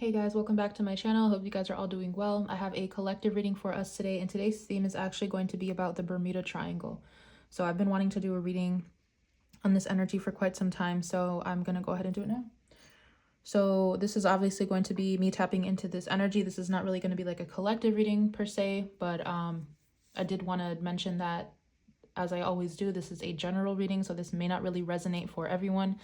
Hey guys, welcome back to my channel. Hope you guys are all doing well. I have a collective reading for us today, and today's theme is actually going to be about the Bermuda Triangle. So I've been wanting to do a reading on this energy for quite some time, so I'm going to go ahead and do it now. So this is obviously going to be me tapping into this energy. This is not really going to be like a collective reading per se, but I did want to mention that, as I always do, this is a general reading, so this may not really resonate for everyone.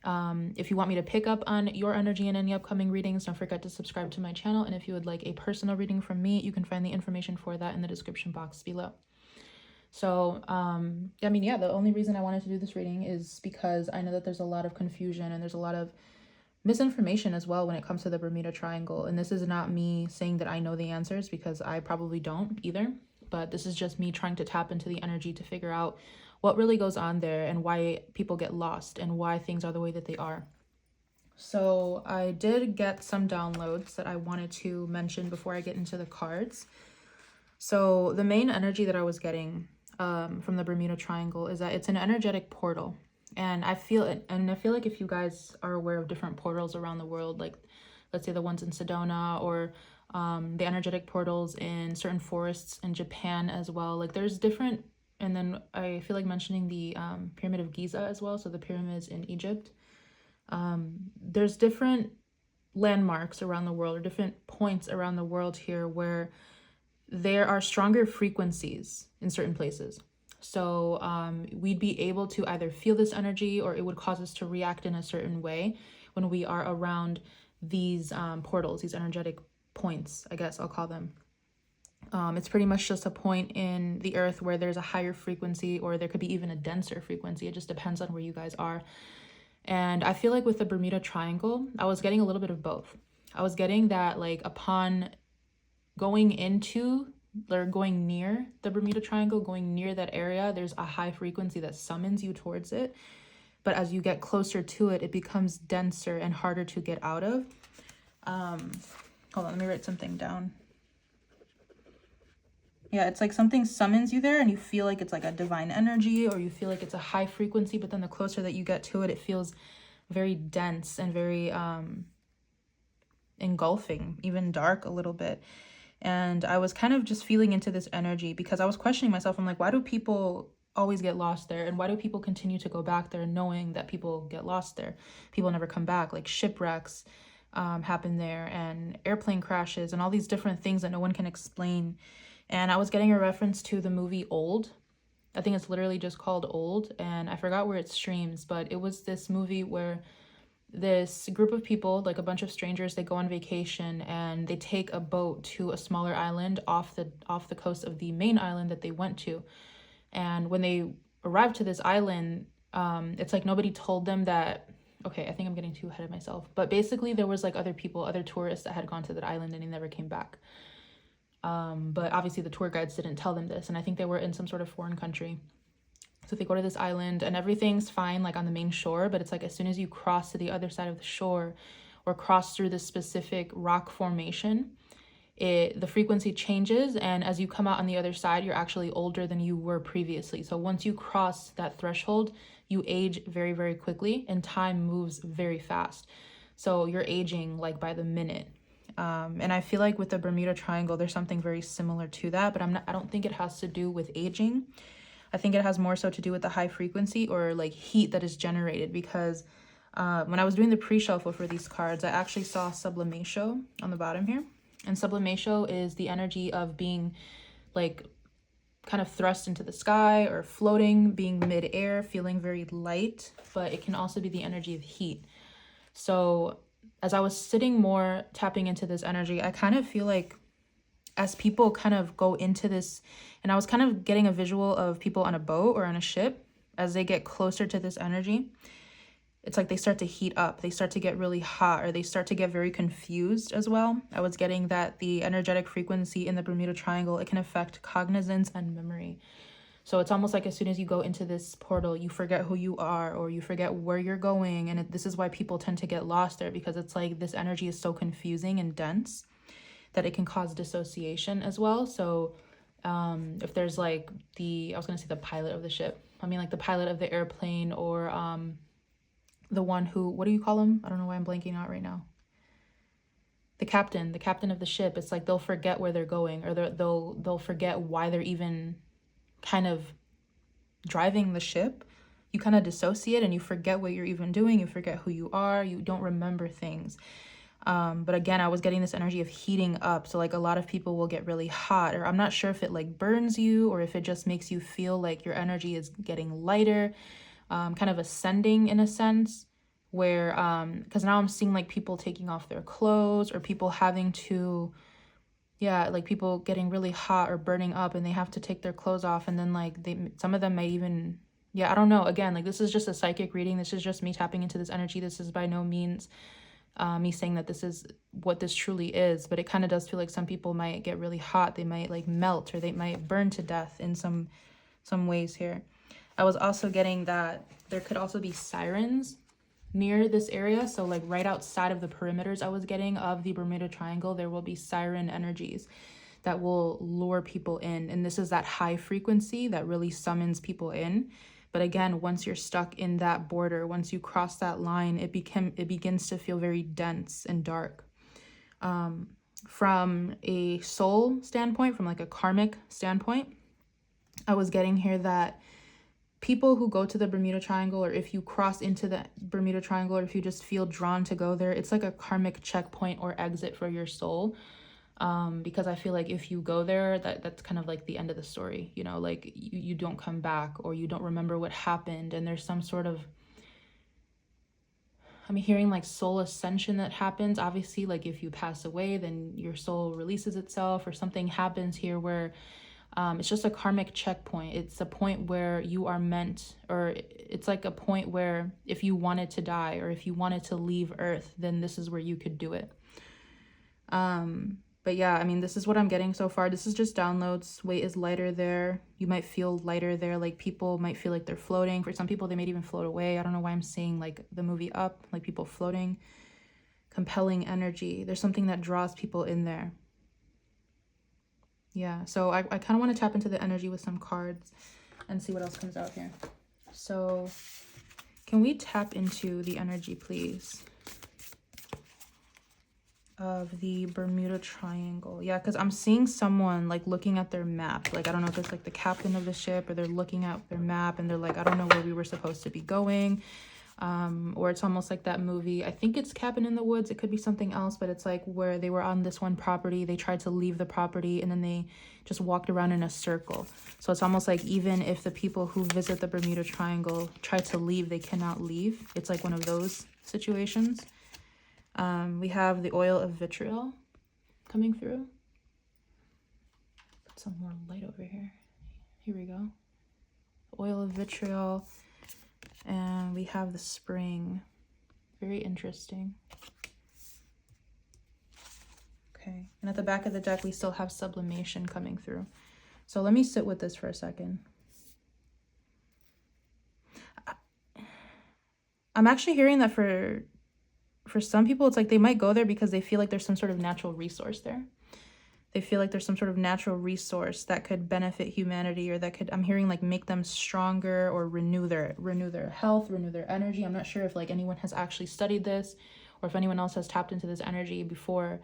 If you want me to pick up on your energy in any upcoming readings, don't forget to subscribe to my channel. And if you would like a personal reading from me, you can find the information for that in the description box below. So, the only reason I wanted to do this reading is because I know that there's a lot of confusion and there's a lot of misinformation as well when it comes to the Bermuda Triangle. And this is not me saying that I know the answers, because I probably don't either. But this is just me trying to tap into the energy to figure out what really goes on there and why people get lost and why things are the way that they are. So I did get some downloads that I wanted to mention before I get into the cards. So the main energy that I was getting from the Bermuda Triangle is that it's an energetic portal. And I feel like if you guys are aware of different portals around the world, like let's say the ones in Sedona, or the energetic portals in certain forests in Japan as well, like there's different. And then I feel like mentioning the Pyramid of Giza as well, so the pyramids in Egypt. There's different landmarks around the world, or different points around the world here, where there are stronger frequencies in certain places. So we'd be able to either feel this energy, or it would cause us to react in a certain way when we are around these portals, these energetic points, I guess I'll call them. It's pretty much just a point in the earth where there's a higher frequency, or there could be even a denser frequency. It just depends on where you guys are. And I feel like with the Bermuda Triangle, I was getting a little bit of both. I was getting that, like, upon going into or going near the Bermuda Triangle, going near that area, there's a high frequency that summons you towards it. But as you get closer to it, it becomes denser and harder to get out of. Hold on, let me write something down. Yeah, it's like something summons you there and you feel like it's like a divine energy, or you feel like it's a high frequency, but then the closer that you get to it, it feels very dense and very engulfing, even dark a little bit. And I was kind of just feeling into this energy because I was questioning myself. I'm like, why do people always get lost there? And why do people continue to go back there knowing that people get lost there? People never come back. Like shipwrecks happen there, and airplane crashes, and all these different things that no one can explain. And I was getting a reference to the movie Old. I think it's literally just called Old, and I forgot where it streams, but it was this movie where this group of people, like a bunch of strangers, they go on vacation and they take a boat to a smaller island off the coast of the main island that they went to. And when they arrived to this island, it's like nobody told them that. Okay, I think I'm getting too ahead of myself, but basically there was like other people, other tourists that had gone to that island and they never came back. But obviously the tour guides didn't tell them this, and I think they were in some sort of foreign country. So they go to this island and everything's fine, like on the main shore, but it's like as soon as you cross to the other side of the shore, or cross through this specific rock formation, the frequency changes, and as you come out on the other side, you're actually older than you were previously. So once you cross that threshold, you age very, very quickly, and time moves very fast. So you're aging like by the minute. And I feel like with the Bermuda Triangle, there's something very similar to that, but I don't think it has to do with aging. I think it has more so to do with the high frequency, or like heat that is generated, because when I was doing the pre-shuffle for these cards, I actually saw Sublimatio on the bottom here. And Sublimatio is the energy of being like kind of thrust into the sky, or floating, being mid-air, feeling very light, but it can also be the energy of heat. So as I was sitting more tapping into this energy, I kind of feel like as people kind of go into this, and I was kind of getting a visual of people on a boat or on a ship, as they get closer to this energy, it's like they start to heat up, they start to get really hot, or they start to get very confused as well. I was getting that the energetic frequency in the Bermuda Triangle, it can affect cognizance and memory. So it's almost like as soon as you go into this portal, you forget who you are, or you forget where you're going. And this is why people tend to get lost there, because it's like this energy is so confusing and dense that it can cause dissociation as well. So if there's like I was going to say the pilot of the ship. I mean like the pilot of the airplane, or the one who, what do you call them? I don't know why I'm blanking out right now. the captain of the ship. It's like they'll forget where they're going, or they'll forget why they're even kind of driving the ship. You kind of dissociate and you forget what you're even doing. You forget who you are. You don't remember things. But again, I was getting this energy of heating up. So like a lot of people will get really hot, or I'm not sure if it like burns you or if it just makes you feel like your energy is getting lighter, kind of ascending in a sense, where because now I'm seeing like people taking off their clothes, or people having to, yeah, like people getting really hot or burning up and they have to take their clothes off, and then like some of them may even, yeah, I don't know. Again, like this is just a psychic reading. This is just me tapping into this energy. This is by no means me saying that this is what this truly is, but it kind of does feel like some people might get really hot. They might like melt, or they might burn to death in some ways here. I was also getting that there could also be sirens near this area. So like right outside of the perimeters I was getting of the Bermuda Triangle, there will be siren energies that will lure people in. And this is that high frequency that really summons people in. But again, once you're stuck in that border, once you cross that line, it begins to feel very dense and dark. From a soul standpoint, from like a karmic standpoint, I was getting here that people who go to the Bermuda Triangle, or if you cross into the Bermuda Triangle, or if you just feel drawn to go there, it's like a karmic checkpoint or exit for your soul. Because I feel like if you go there, that's kind of like the end of the story, you know, like you don't come back, or you don't remember what happened, and there's some sort of, I'm hearing like soul ascension that happens. Obviously, like if you pass away, then your soul releases itself, or something happens here where it's just a karmic checkpoint. It's a point where you are meant, or it's like a point where if you wanted to die, or if you wanted to leave Earth, then this is where you could do it. But yeah, I mean, this is what I'm getting so far. This is just downloads. Weight is lighter there. You might feel lighter there. Like people might feel like they're floating. For some people, they may even float away. I don't know why I'm seeing like the movie Up, like people floating. Compelling energy. There's something that draws people in there. Yeah, so I kind of want to tap into the energy with some cards and see what else comes out here. So can we tap into the energy, please, of the Bermuda Triangle? Yeah, because I'm seeing someone like looking at their map. Like, I don't know if it's like the captain of the ship, or they're looking at their map and they're like, I don't know where we were supposed to be going. Or it's almost like that movie, I think it's Cabin in the Woods, it could be something else, but it's like where they were on this one property, they tried to leave the property, and then they just walked around in a circle. So it's almost like even if the people who visit the Bermuda Triangle try to leave, they cannot leave. It's like one of those situations. We have the oil of vitriol coming through. Put some more light over here. Here we go. Oil of vitriol. And we have the spring. Very interesting. Okay. And at the back of the deck, we still have sublimation coming through. So let me sit with this for a second. I'm actually hearing that for some people, it's like they might go there because they feel like there's some sort of natural resource there. They feel like there's some sort of natural resource that could benefit humanity, or that could, I'm hearing like make them stronger, or renew their health, renew their energy. I'm not sure if like anyone has actually studied this, or if anyone else has tapped into this energy before.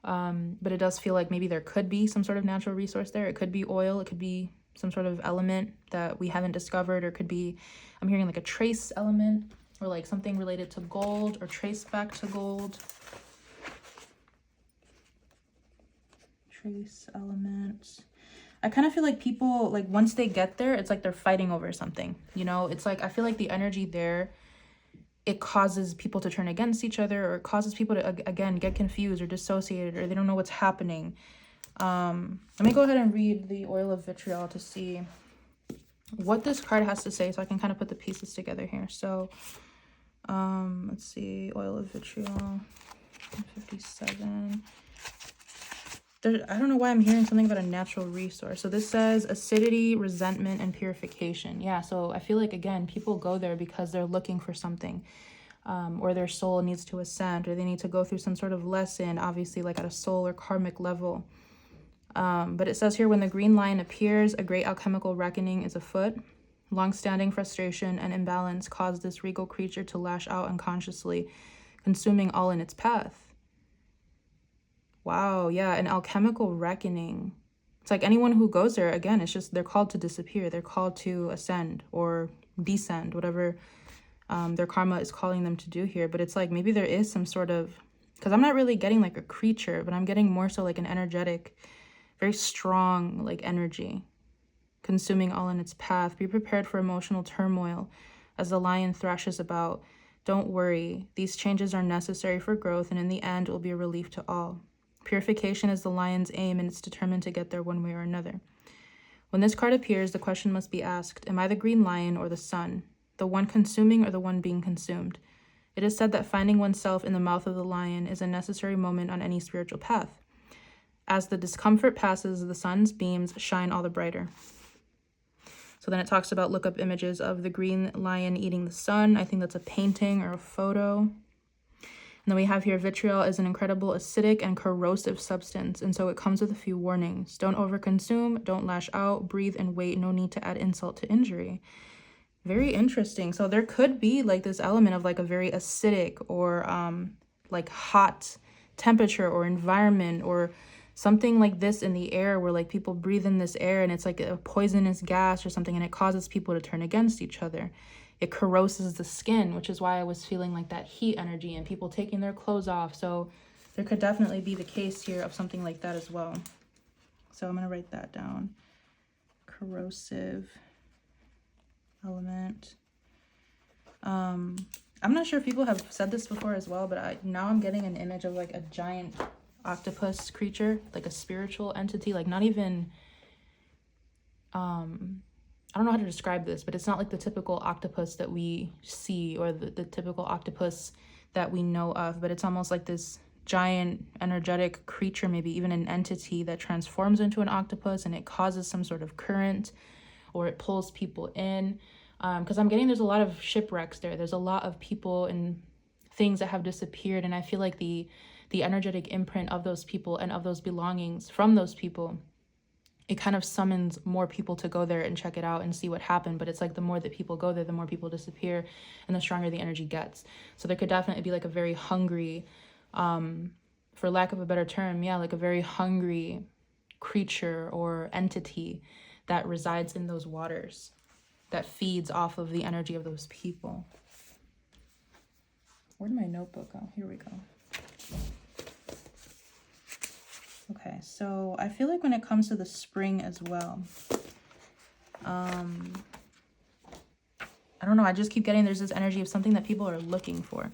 But it does feel like maybe there could be some sort of natural resource there. It could be oil. It could be some sort of element that we haven't discovered, or it could be, I'm hearing like a trace element, or like something related to gold, or traced back to gold. Trace element. I kind of feel like people, like once they get there, it's like they're fighting over something, you know? It's like I feel like the energy there, it causes people to turn against each other, or it causes people to again get confused or dissociated, or they don't know what's happening. Let me go ahead and read the oil of vitriol to see what this card has to say, so I can kind of put the pieces together here. So let's see, oil of vitriol 57. I don't know why I'm hearing something about a natural resource. So this says acidity, resentment, and purification. Yeah, so I feel like, again, people go there because they're looking for something, or their soul needs to ascend, or they need to go through some sort of lesson, obviously like at a soul or karmic level. But it says here, when the green lion appears, a great alchemical reckoning is afoot. Long-standing frustration and imbalance cause this regal creature to lash out unconsciously, consuming all in its path. Wow, yeah, an alchemical reckoning. It's like anyone who goes there, again, it's just they're called to disappear. They're called to ascend or descend, whatever their karma is calling them to do here. But it's like maybe there is some sort of, because I'm not really getting like a creature, but I'm getting more so like an energetic, very strong like energy, consuming all in its path. Be prepared for emotional turmoil as the lion thrashes about. Don't worry, these changes are necessary for growth, and in the end, it will be a relief to all. Purification is the lion's aim, and it's determined to get there one way or another. When this card appears, the question must be asked, am I the green lion or the sun? The one consuming or the one being consumed? It is said that finding oneself in the mouth of the lion is a necessary moment on any spiritual path. As the discomfort passes, the sun's beams shine all the brighter. So then it talks about look up images of the green lion eating the sun. I think that's a painting or a photo. And then we have here vitriol is an incredible acidic and corrosive substance. And so it comes with a few warnings. Don't overconsume, don't lash out, breathe and wait. No need to add insult to injury. Very interesting. So there could be like this element of like a very acidic or like hot temperature or environment or something like this in the air where like people breathe in this air and it's like a poisonous gas or something, and it causes people to turn against each other. It corroses the skin, which is why I was feeling like that heat energy and people taking their clothes off. So there could definitely be the case here of something like that as well. So I'm going to write that down. Corrosive element. I'm not sure if people have said this before as well, but now I'm getting an image of like a giant octopus creature, like a spiritual entity, like not even I don't know how to describe this, but it's not like the typical octopus that we see or the typical octopus that we know of, but it's almost like this giant energetic creature, maybe even an entity that transforms into an octopus and it causes some sort of current or it pulls people in. Because I'm getting there's a lot of shipwrecks there. There's a lot of people and things that have disappeared, and I feel like the energetic imprint of those people and of those belongings from those people, it kind of summons more people to go there and check it out and see what happened. But it's like the more that people go there, the more people disappear and the stronger the energy gets. So there could definitely be like a very hungry, for lack of a better term, yeah, like a very hungry creature or entity that resides in those waters that feeds off of the energy of those people. Where did my notebook go? Here we go. Okay, so I feel like when it comes to the spring as well, I don't know, I just keep getting there's this energy of something that people are looking for.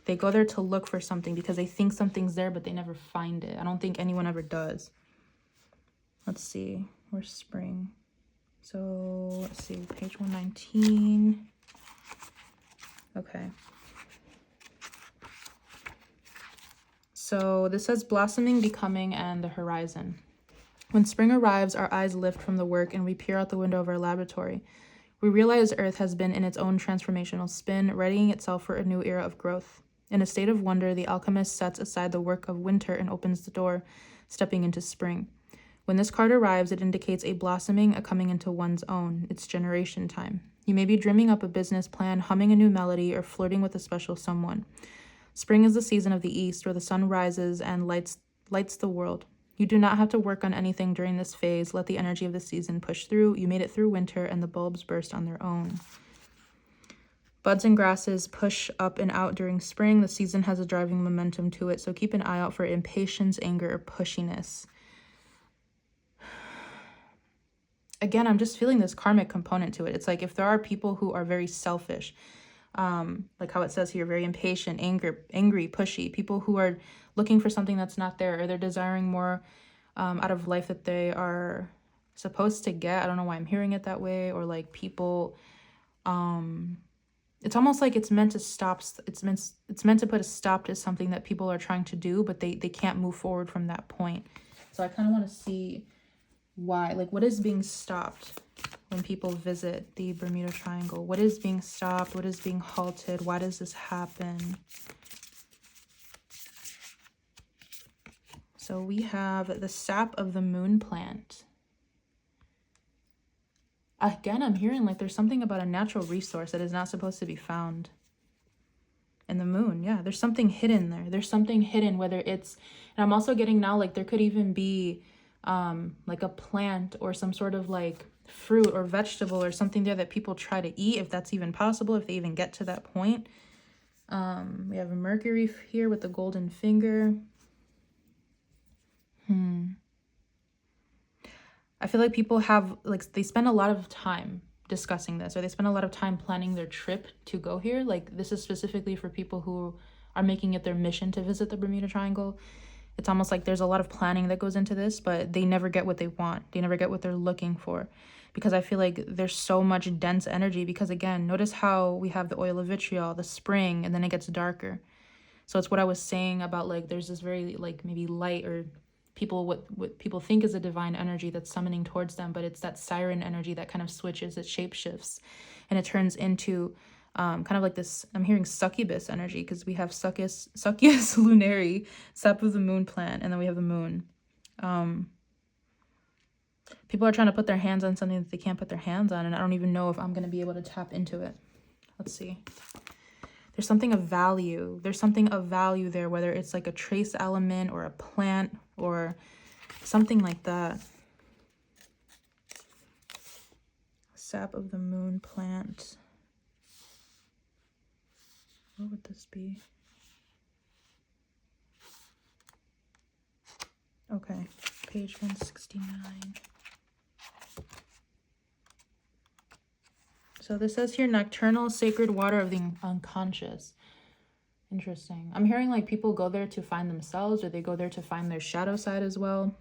They go there to look for something because they think something's there, but they never find it. I don't think anyone ever does. Let's see, where's spring? So let's see, page 119. Okay. So this says blossoming, becoming, and the horizon. When spring arrives, our eyes lift from the work and we peer out the window of our laboratory. We realize Earth has been in its own transformational spin, readying itself for a new era of growth. In a state of wonder, the alchemist sets aside the work of winter and opens the door, stepping into spring. When this card arrives, it indicates a blossoming, a coming into one's own. It's generation time. You may be dreaming up a business plan, humming a new melody, or flirting with a special someone. Spring is the season of the east, where the sun rises and lights the world. You do not have to work on anything during this phase. Let the energy of the season push through. You made it through winter, and the bulbs burst on their own. Buds and grasses push up and out during spring. The season has a driving momentum to it, so keep an eye out for impatience, anger, or pushiness. Again, I'm just feeling this karmic component to it. It's like if there are people who are very selfish, like how it says here, very impatient, angry, pushy, people who are looking for something that's not there, or they're desiring more out of life that they are supposed to get. I don't know why I'm hearing it that way. Or like people, it's almost like it's meant to stop. It's meant to put a stop to something that people are trying to do, but they can't move forward from that point. So I kind of want to see why, like what is being stopped when people visit the Bermuda Triangle? What is being stopped? What is being halted? Why does this happen? So we have the sap of the moon plant. Again, I'm hearing like there's something about a natural resource that is not supposed to be found. And and the moon. Yeah, there's something hidden there. There's something hidden, whether it's, and I'm also getting now, like there could even be like a plant or some sort of like fruit or vegetable or something there that people try to eat, if that's even possible, if they even get to that point. We have a Mercury here with the golden finger. I feel like people have, like, they spend a lot of time discussing this, or they spend a lot of time planning their trip to go here. Like, this is specifically for people who are making it their mission to visit the Bermuda Triangle. It's almost like there's a lot of planning that goes into this, but they never get what they want. They never get what they're looking for, because I feel like there's so much dense energy. Because again, notice how we have the oil of vitriol, the spring, and then it gets darker. So it's what I was saying about, like, there's this very, like, maybe light, or people, what people think is a divine energy that's summoning towards them, but it's that siren energy that kind of switches, it shapeshifts, and it turns into kind of like this, I'm hearing succubus energy, because we have Succus lunari, sap of the moon plant, and then we have the moon. People are trying to put their hands on something that they can't put their hands on, and I don't even know if I'm going to be able to tap into it. Let's see. There's something of value. There's something of value there, whether it's like a trace element or a plant or something like that. Sap of the moon plant. What would this be? Okay, page 169. So this says here, nocturnal sacred water of the unconscious. Interesting. I'm hearing like people go there to find themselves, or they go there to find their shadow side as well.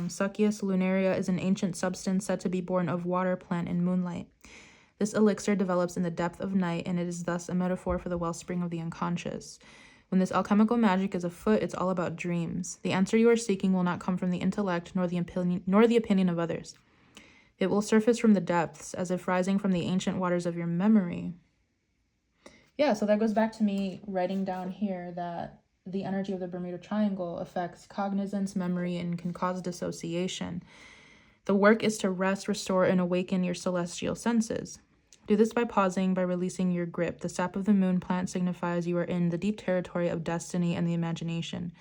Succus lunaria is an ancient substance said to be born of water plant in moonlight. This elixir develops in the depth of night, and it is thus a metaphor for the wellspring of the unconscious. When this alchemical magic is afoot, it's all about dreams. The answer you are seeking will not come from the intellect nor the opinion of others. It will surface from the depths, as if rising from the ancient waters of your memory. Yeah, so that goes back to me writing down here that the energy of the Bermuda Triangle affects cognizance, memory, and can cause dissociation. The work is to rest, restore, and awaken your celestial senses. Do this by pausing, by releasing your grip. The sap of the moon plant signifies you are in the deep territory of destiny and the imagination.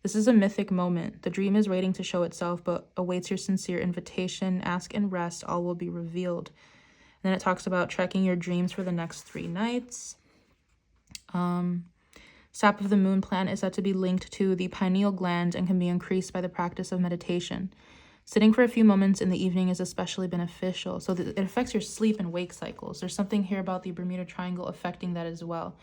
This is a mythic moment. The dream is waiting to show itself, but awaits your sincere invitation. Ask and rest, all will be revealed. And then it talks about tracking your dreams for the next 3 nights. Sap of the moon plant is said to be linked to the pineal gland and can be increased by the practice of meditation. Sitting for a few moments in the evening is especially beneficial. So it affects your sleep and wake cycles. There's something here about the Bermuda Triangle affecting that as well.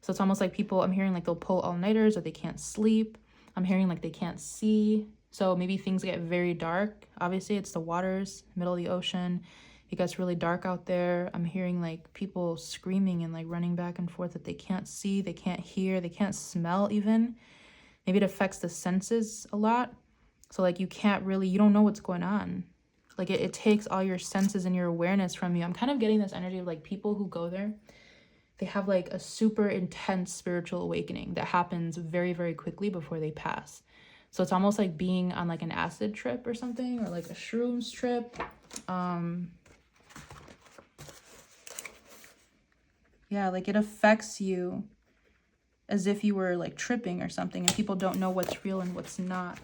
So it's almost like people, I'm hearing like they'll pull all-nighters, or they can't sleep. I'm hearing like they can't see. So maybe things get very dark. Obviously, it's the waters, middle of the ocean. It gets really dark out there. I'm hearing like people screaming and like running back and forth that they can't see, they can't hear, they can't smell even. Maybe it affects the senses a lot. So like you don't know what's going on. Like it takes all your senses and your awareness from you. I'm kind of getting this energy of like people who go there, they have like a super intense spiritual awakening that happens very, very quickly before they pass. So it's almost like being on like an acid trip or something, or like a shrooms trip. Yeah, like it affects you as if you were like tripping or something, and people don't know what's real and what's not.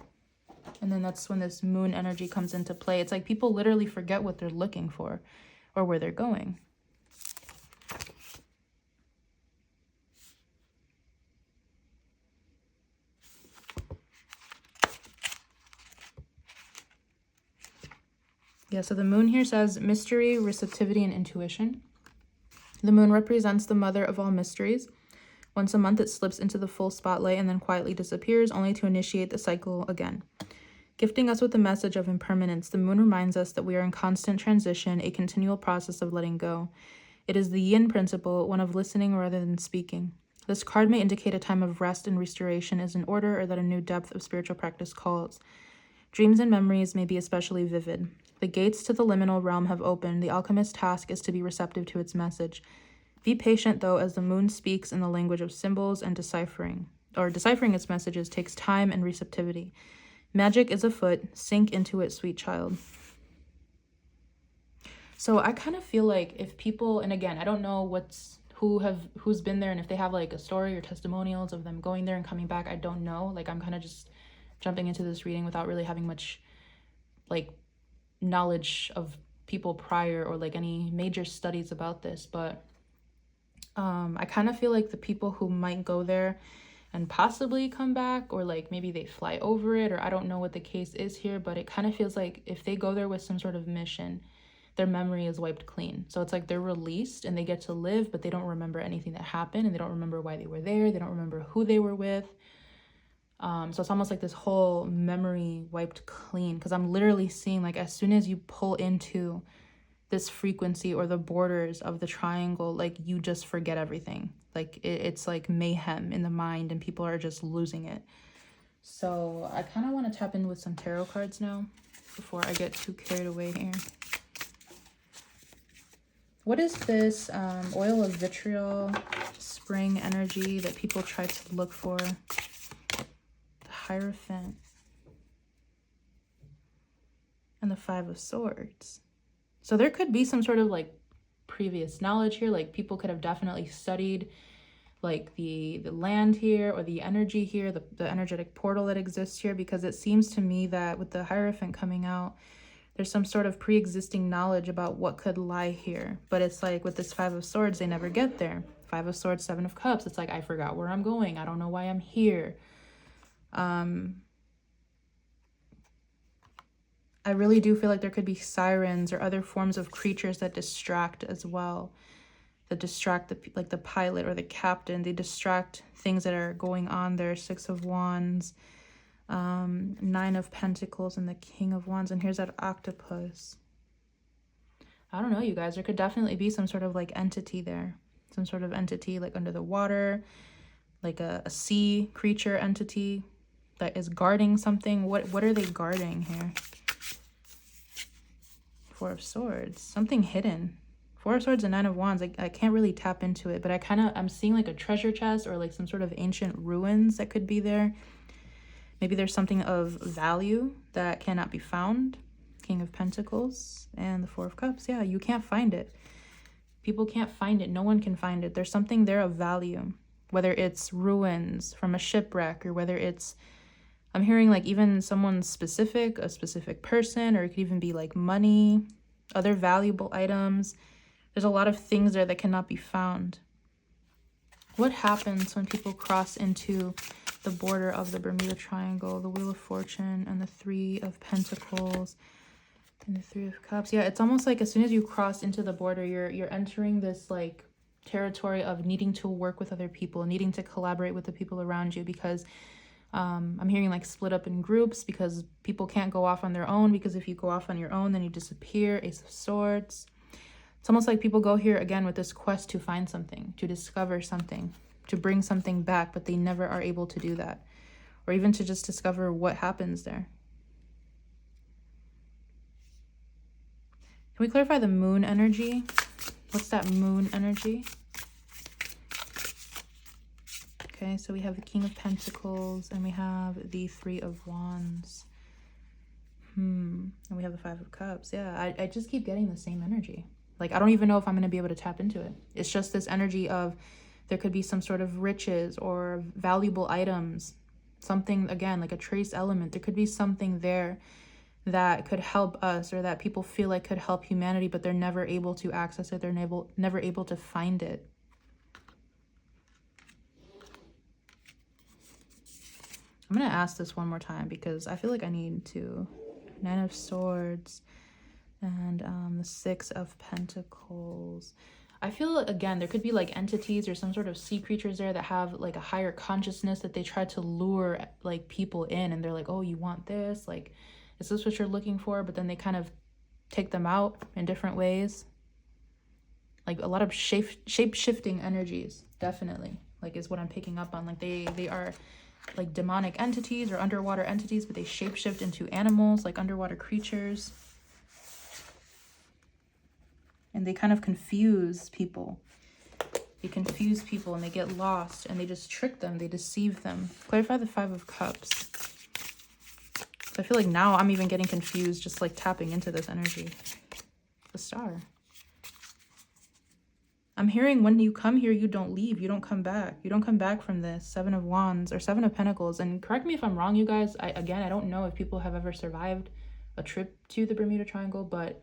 And then that's when this moon energy comes into play. It's like people literally forget what they're looking for or where they're going. Yeah, so the moon here says mystery, receptivity, and intuition. The moon represents the mother of all mysteries. Once a month, it slips into the full spotlight and then quietly disappears, only to initiate the cycle again. Gifting us with the message of impermanence, the moon reminds us that we are in constant transition, a continual process of letting go. It is the yin principle, one of listening rather than speaking. This card may indicate a time of rest and restoration is in order, or that a new depth of spiritual practice calls. Dreams and memories may be especially vivid. The gates to the liminal realm have opened. The alchemist's task is to be receptive to its message. Be patient, though, as the moon speaks in the language of symbols, and deciphering its messages takes time and receptivity. Magic is afoot. Sink into it, sweet child. So I kind of feel like if people, and again, I don't know who's been there, and if they have like a story or testimonials of them going there and coming back. I don't know. Like, I'm kind of just jumping into this reading without really having much like knowledge of people prior or like any major studies about this, but I kind of feel like the people who might go there and possibly come back, or like maybe they fly over it, or I don't know what the case is here, but it kind of feels like if they go there with some sort of mission, their memory is wiped clean. So it's like they're released and they get to live, but they don't remember anything that happened, and they don't remember why they were there. They don't remember who they were with. So it's almost like this whole memory wiped clean, because I'm literally seeing like as soon as you pull into this frequency or the borders of the triangle, like you just forget everything. Like it's like mayhem in the mind, and people are just losing it. So I kind of want to tap in with some tarot cards now before I get too carried away here. What is this oil of vitriol, spring energy that people try to look for? The Hierophant and the Five of Swords. So there could be some sort of like previous knowledge here. Like people could have definitely studied like the land here, or the energy here, the energetic portal that exists here, because it seems to me that with the Hierophant coming out, there's some sort of pre-existing knowledge about what could lie here. But it's like with this Five of Swords, they never get there. Five of Swords, Seven of Cups. It's like, I forgot where I'm going. I don't know why I'm here. I really do feel like there could be sirens or other forms of creatures that distract as well. That distract the pilot or the captain. They distract things that are going on there. Six of Wands, Nine of Pentacles, and the King of Wands. And here's that octopus. I don't know, you guys. There could definitely be some sort of like entity there. Some sort of entity like under the water. Like a sea creature entity that is guarding something. What are they guarding here? Four of Swords. Something hidden. Four of Swords and Nine of Wands. I can't really tap into it, but I'm seeing like a treasure chest or like some sort of ancient ruins that could be there. Maybe there's something of value that cannot be found. King of Pentacles and the Four of Cups. Yeah, you can't find it. People can't find it. No one can find it. There's something there of value. Whether it's ruins from a shipwreck, or whether it's, I'm hearing like even someone specific, a specific person, or it could even be like money, other valuable items. There's a lot of things there that cannot be found. What happens when people cross into the border of the Bermuda Triangle, the Wheel of Fortune, and the Three of Pentacles, and the Three of Cups? Yeah, it's almost like as soon as you cross into the border, you're entering this like territory of needing to work with other people, needing to collaborate with the people around you, because I'm hearing like split up in groups, because people can't go off on their own, because if you go off on your own, then you disappear. Ace of Swords. It's almost like people go here again with this quest to find something, to discover something, to bring something back, but they never are able to do that, or even to just discover what happens there. Can we clarify the moon energy? What's that moon energy? Okay, so we have the King of Pentacles, and we have the Three of Wands. And we have the Five of Cups. Yeah, I just keep getting the same energy. Like, I don't even know if I'm going to be able to tap into it. It's just this energy of there could be some sort of riches or valuable items. Something, again, like a trace element. There could be something there that could help us, or that people feel like could help humanity, but they're never able to access it. They're never able to find it. I'm going to ask this one more time because I feel like I need to. Nine of Swords and the Six of Pentacles. I feel, again, there could be like entities or some sort of sea creatures there that have like a higher consciousness, that they try to lure like people in, and they're like, oh, you want this? Like, is this what you're looking for? But then they kind of take them out in different ways. Like a lot of shape-shifting energies, definitely, like is what I'm picking up on. Like they are like demonic entities or underwater entities, but they shapeshift into animals, like underwater creatures. And they kind of confuse people. They confuse people and they get lost, and they just trick them. They deceive them. Clarify the Five of Cups. So I feel like now I'm even getting confused just like tapping into this energy. The Star. I'm hearing when you come here, you don't leave. You don't come back. You don't come back from this. 7 of Wands or 7 of Pentacles. And correct me if I'm wrong, you guys. I don't know if people have ever survived a trip to the Bermuda Triangle, but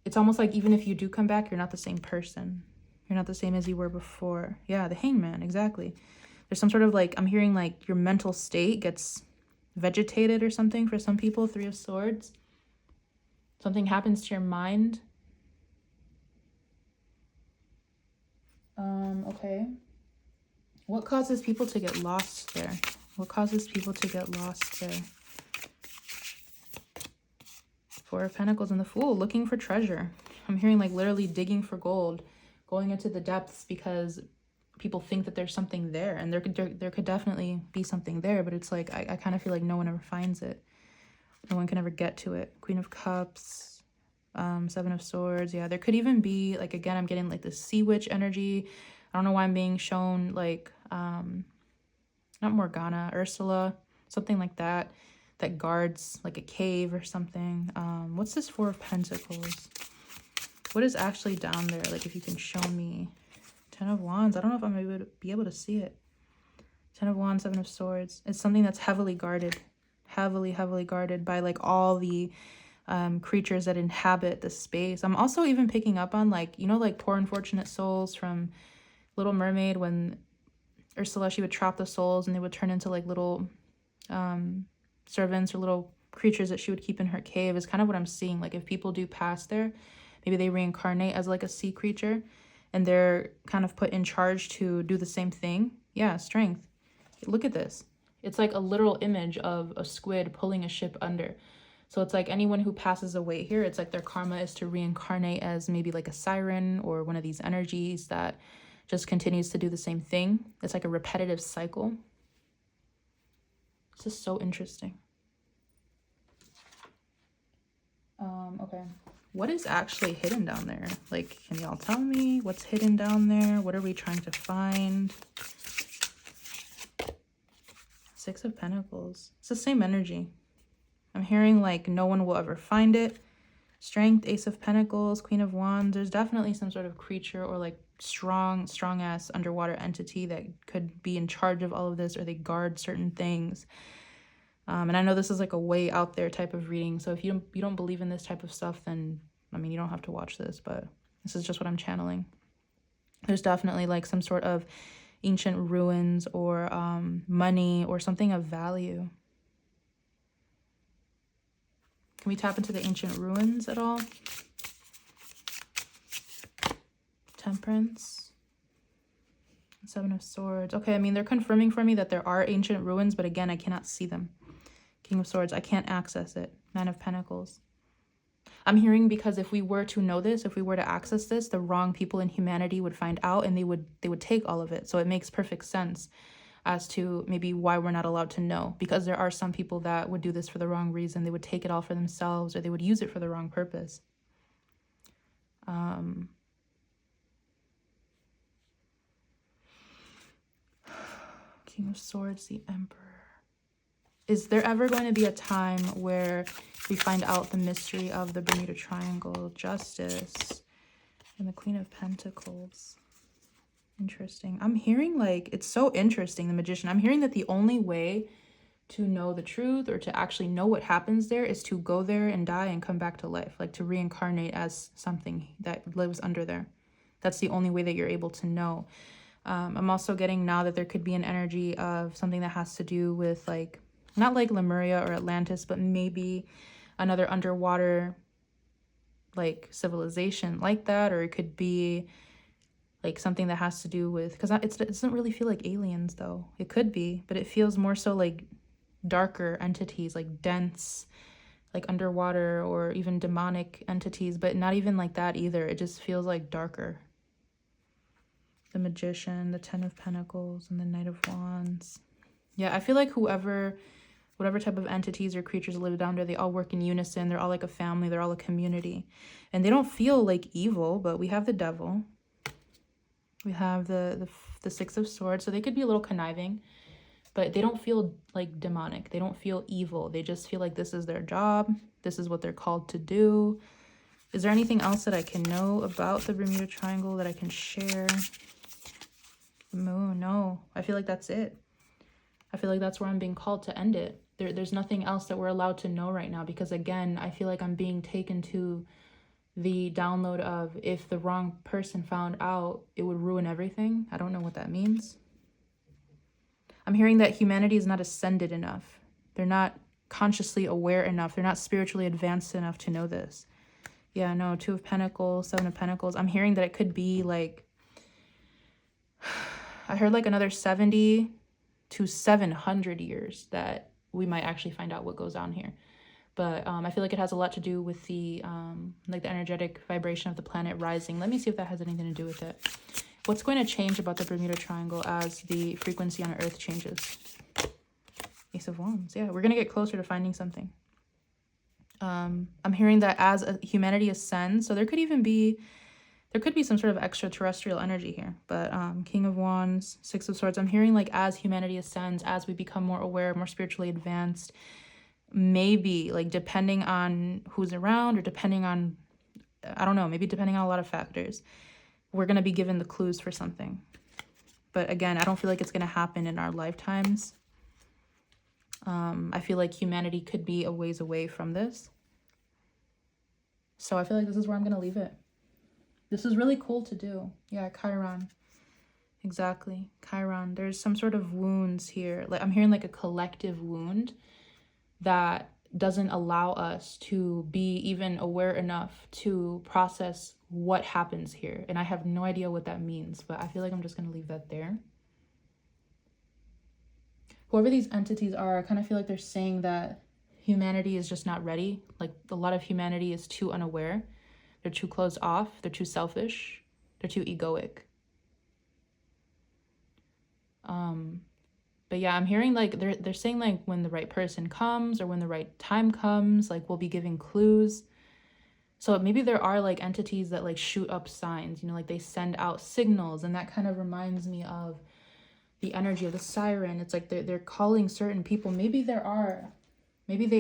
it's almost like even if you do come back, you're not the same person. You're not the same as you were before. Yeah, the Hangman, exactly. There's some sort of like, I'm hearing like your mental state gets vegetated or something for some people. 3 of Swords. Something happens to your mind. Okay. What causes people to get lost there? What causes people to get lost there? 4 of Pentacles and the Fool, looking for treasure. I'm hearing like literally digging for gold, going into the depths because people think that there's something there, and there could definitely be something there, but it's like I kind of feel like no one ever finds it. No one can ever get to it. Queen of Cups, 7 of Swords. Yeah, there could even be like, again, I'm getting like the sea witch energy. I don't know why I'm being shown like not Morgana, Ursula, something like that, that guards like a cave or something. What's this 4 of Pentacles? What is actually down there? Like if you can show me. 10 of Wands. I don't know if I'm able to be able to see it. 10 of Wands, 7 of Swords. It's something that's heavily guarded. Heavily guarded by like all the creatures that inhabit the space. I'm also even picking up on like, you know, like poor unfortunate souls from Little Mermaid, when Ursula, she would trap the souls and they would turn into like little servants or little creatures that she would keep in her cave, is kind of what I'm seeing. Like if people do pass there, maybe they reincarnate as like a sea creature and they're kind of put in charge to do the same thing. Yeah, strength. Look at this. It's like a literal image of a squid pulling a ship under. So it's like anyone who passes away here, it's like their karma is to reincarnate as maybe like a siren or one of these energies that just continues to do the same thing. It's like a repetitive cycle. This is so interesting. Okay. What is actually hidden down there? Like, can y'all tell me what's hidden down there? What are we trying to find? 6 of Pentacles. It's the same energy. I'm hearing like no one will ever find it. Strength, Ace of Pentacles, Queen of Wands. There's definitely some sort of creature or like strong ass underwater entity that could be in charge of all of this, or they guard certain things. And I know this is like a way out there type of reading, so if you don't believe in this type of stuff, then I mean, you don't have to watch this, but this is just what I'm channeling. There's definitely like some sort of ancient ruins or money or something of value. Can we tap into the ancient ruins at all? Temperance. 7 of Swords. Okay, I mean, they're confirming for me that there are ancient ruins, but again, I cannot see them. King of Swords, I can't access it. 9 of Pentacles. I'm hearing because if we were to know this, if we were to access this, the wrong people in humanity would find out and they would take all of it. So it makes perfect sense as to maybe why we're not allowed to know, because there are some people that would do this for the wrong reason. They would take it all for themselves, or they would use it for the wrong purpose. King of Swords, the Emperor. Is there ever going to be a time where we find out the mystery of the Bermuda Triangle? Justice and the Queen of Pentacles. Interesting. I'm hearing like, it's so interesting, the Magician. I'm hearing that the only way to know the truth or to actually know what happens there is to go there and die and come back to life, like to reincarnate as something that lives under there. That's the only way that you're able to know. I'm also getting now that there could be an energy of something that has to do with like, not like Lemuria or Atlantis, but maybe another underwater like civilization like that, or it could be like something that has to do with, because it doesn't really feel like aliens though. It could be, but it feels more so like darker entities, like dense, like underwater, or even demonic entities, but not even like that either. It just feels like darker. The Magician, the 10 of Pentacles, and the Knight of Wands. Yeah, I feel like whatever type of entities or creatures live down there, they all work in unison. They're all like a family. They're all a community. And they don't feel like evil, but we have the devil. We have the 6 of Swords. So they could be a little conniving, but they don't feel like demonic. They don't feel evil. They just feel like this is their job. This is what they're called to do. Is there anything else that I can know about the Bermuda Triangle that I can share? The moon, no. I feel like that's it. I feel like that's where I'm being called to end it. There's nothing else that we're allowed to know right now, because again, I feel like I'm being taken to the download of, if the wrong person found out, it would ruin everything. I don't know what that means. I'm hearing that humanity is not ascended enough. They're not consciously aware enough. They're not spiritually advanced enough to know this. Yeah, no, 2 of Pentacles, 7 of Pentacles. I'm hearing that it could be like, I heard like another 70 to 700 years that we might actually find out what goes on here. But I feel like it has a lot to do with the like the energetic vibration of the planet rising. Let me see if that has anything to do with it. What's going to change about the Bermuda Triangle as the frequency on Earth changes? Ace of Wands. Yeah, we're going to get closer to finding something. I'm hearing that as humanity ascends, so there could be some sort of extraterrestrial energy here. But King of Wands, 6 of Swords. I'm hearing like as humanity ascends, as we become more aware, more spiritually advanced, maybe like depending on who's around, or depending on, I don't know, maybe depending on a lot of factors, we're going to be given the clues for something. But again, I don't feel like it's going to happen in our lifetimes. I feel like humanity could be a ways away from this. So I feel like this is where I'm going to leave it. This is really cool to do. Yeah, Chiron. Exactly. Chiron. There's some sort of wounds here. Like I'm hearing like a collective wound that doesn't allow us to be even aware enough to process what happens here. And I have no idea what that means, but I feel like I'm just going to leave that there. Whoever these entities are, I kind of feel like they're saying that humanity is just not ready. Like a lot of humanity is too unaware. They're too closed off. They're too selfish. They're too egoic. But yeah, I'm hearing like they're saying like when the right person comes, or when the right time comes, like we'll be giving clues. So maybe there are like entities that like shoot up signs, you know, like they send out signals, and that kind of reminds me of the energy of the siren. It's like they're calling certain people. Maybe they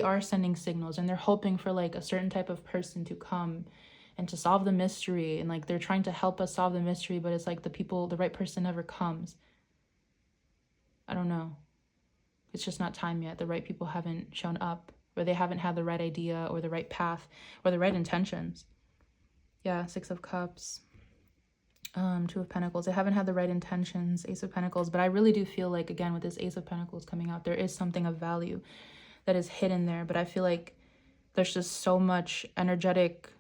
are sending signals, and they're hoping for like a certain type of person to come and to solve the mystery, and like they're trying to help us solve the mystery, but it's like the right person never comes. I don't know. It's just not time yet. The right people haven't shown up, or they haven't had the right idea, or the right path, or the right intentions. Yeah, 6 of Cups. 2 of Pentacles. They haven't had the right intentions. Ace of Pentacles. But I really do feel like, again, with this Ace of Pentacles coming out, there is something of value that is hidden there. But I feel like there's just so much energetic.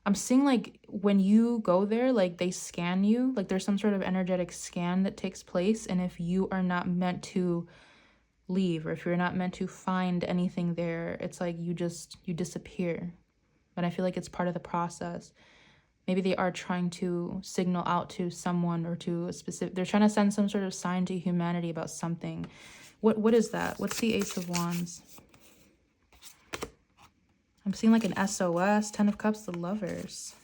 I'm seeing like when you go there, like they scan you, like there's some sort of energetic scan that takes place. And if you are not meant to leave, or if you're not meant to find anything there, it's like you disappear. But I feel like it's part of the process. Maybe they are trying to signal out to someone, or to a specific, they're trying to send some sort of sign to humanity about something. What is that? What's the Ace of Wands? I'm seeing like an SOS. 10 of Cups, the Lovers.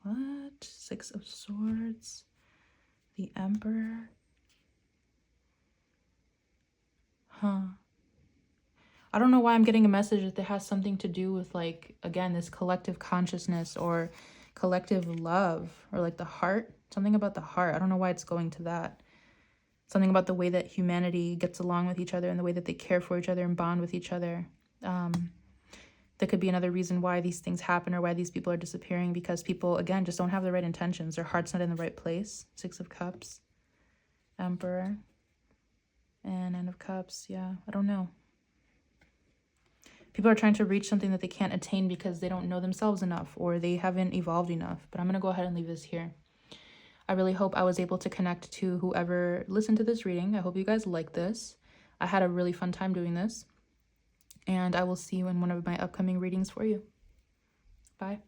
What? 6 of Swords. The Emperor. Huh. I don't know why I'm getting a message that has something to do with like, again, this collective consciousness, or collective love, or like the heart. Something about the heart. I don't know why it's going to that. Something about the way that humanity gets along with each other, and the way that they care for each other and bond with each other. That could be another reason why these things happen, or why these people are disappearing, because people, again, just don't have the right intentions. Their heart's not in the right place. 6 of Cups. Emperor. And 9 of Cups. Yeah, I don't know. People are trying to reach something that they can't attain because they don't know themselves enough, or they haven't evolved enough. But I'm going to go ahead and leave this here. I really hope I was able to connect to whoever listened to this reading. I hope you guys like this. I had a really fun time doing this. And I will see you in one of my upcoming readings for you. Bye.